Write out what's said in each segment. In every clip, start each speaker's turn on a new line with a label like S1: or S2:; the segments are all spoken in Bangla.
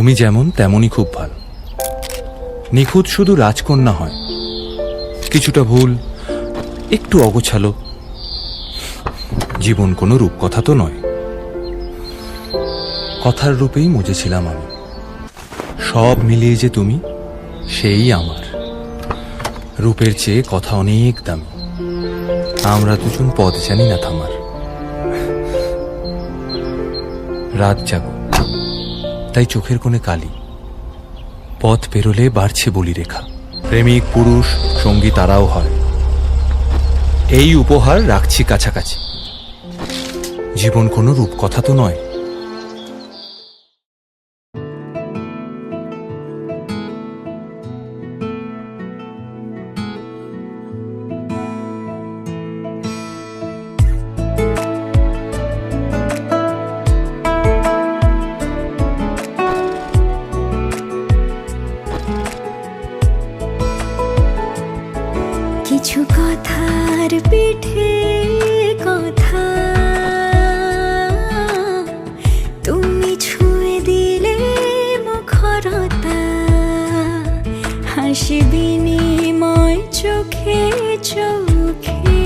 S1: তুমি যেমন তেমনই খুব ভালো। নিখুঁত শুধু রাজকন্যা হয়, কিছুটা ভুল, একটু অগোছালো। জীবন কোনো রূপকথা তো নয়। কথার রূপেই মজেছিলাম আমি। সব মিলিয়ে যে তুমি, সেই আমার। রূপের চেয়ে কথা অনেক দামি। আমরা দুজন পথ জানি না থামার। রাত জাগো, তাই চোখের কোণে কালি। পথ পেরোলে বাড়ছে বলি রেখা। প্রেমিক পুরুষ সঙ্গী তারাও হয়। এই উপহার রাখছি কাছাকাছি। জীবন কোনো রূপকথা তো নয়।
S2: কিছু কথার পিঠে কথা তুমি ছুঁয়ে দিলে মুখরতা, হাসি বিনিময় চোখে চোখে,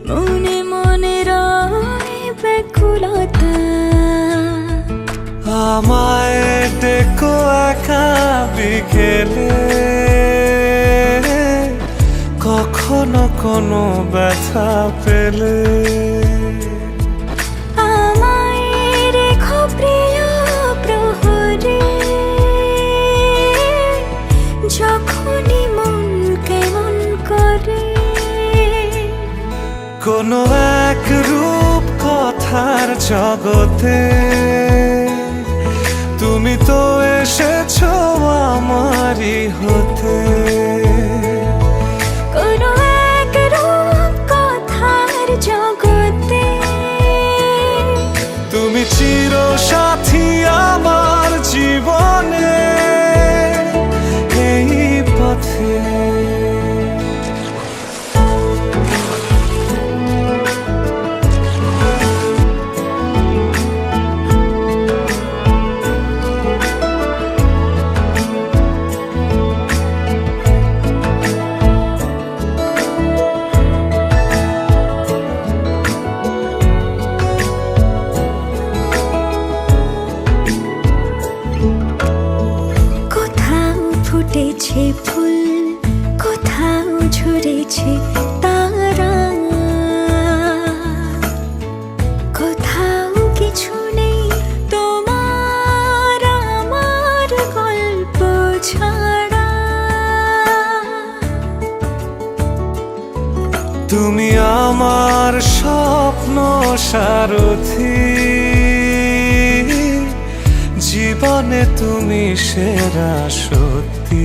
S2: মনে মনে রয় ব্যাকুলতা।
S3: আমায় ডেকো একা বিকেলে, কখনো কোনো ব্যথা পেলে।
S2: আমায় রেখো প্রিয় প্রহরে, যখনই মন কেমন করে।
S3: কোনো এক রূপ কথার জগতে তুমি তো এসেছো আমারই হতে।
S2: কোনো এক রূপ কথার জগতে
S3: তুমি চির সাথী আমার জীবনে, এই পথে।
S2: ফুটেছে ফুল, কোথাও ঝরেছে তারা, কোথাও কিছু নেই তোমার আমার গল্প ছাড়া।
S3: তুমি আমার স্বপ্ন সারথি, জীবনে তুমি সেরা সত্যি।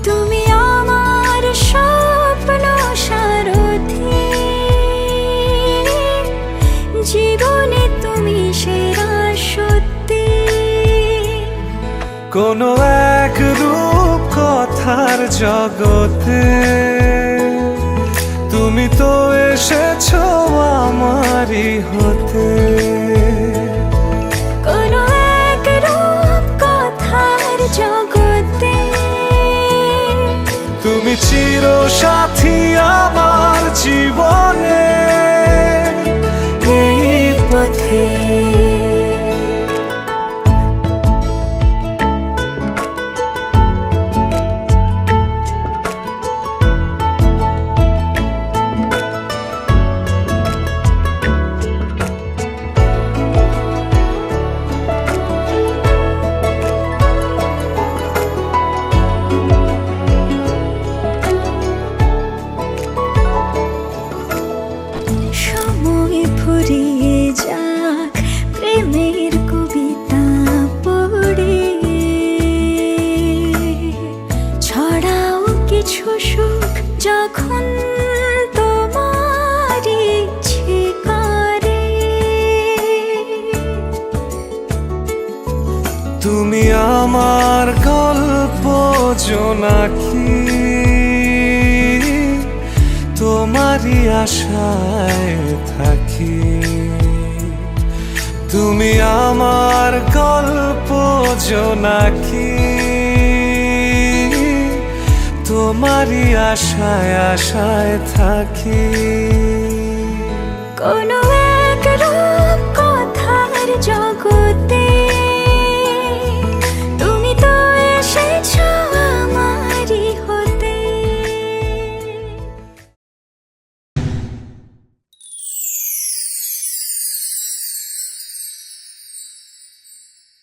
S2: তুমি আমার স্বপ্ন সারথি, জীবনে তুমি সেরা সত্যি।
S3: কোনো এক রূপ কথার জগতে তুমি তো এসেছো আমারই হতে।
S2: কোনো এক রূপ কথার জগতে
S3: তুমি চির সাথী আমার জীবনে,
S2: এই পথে। সময় ফুরিয়ে যাক প্রেমের কবিতা পড়ে, ছড়াও কিছু সুখ যখন তোমার ইচ্ছে করে।
S3: তুমি আমার গল্প জোনাকি, তোমারই আশায় থাকি। তুমি আমার গল্প জোনাকি, তোমারই আশায় আশায় থাকি।
S2: কোনো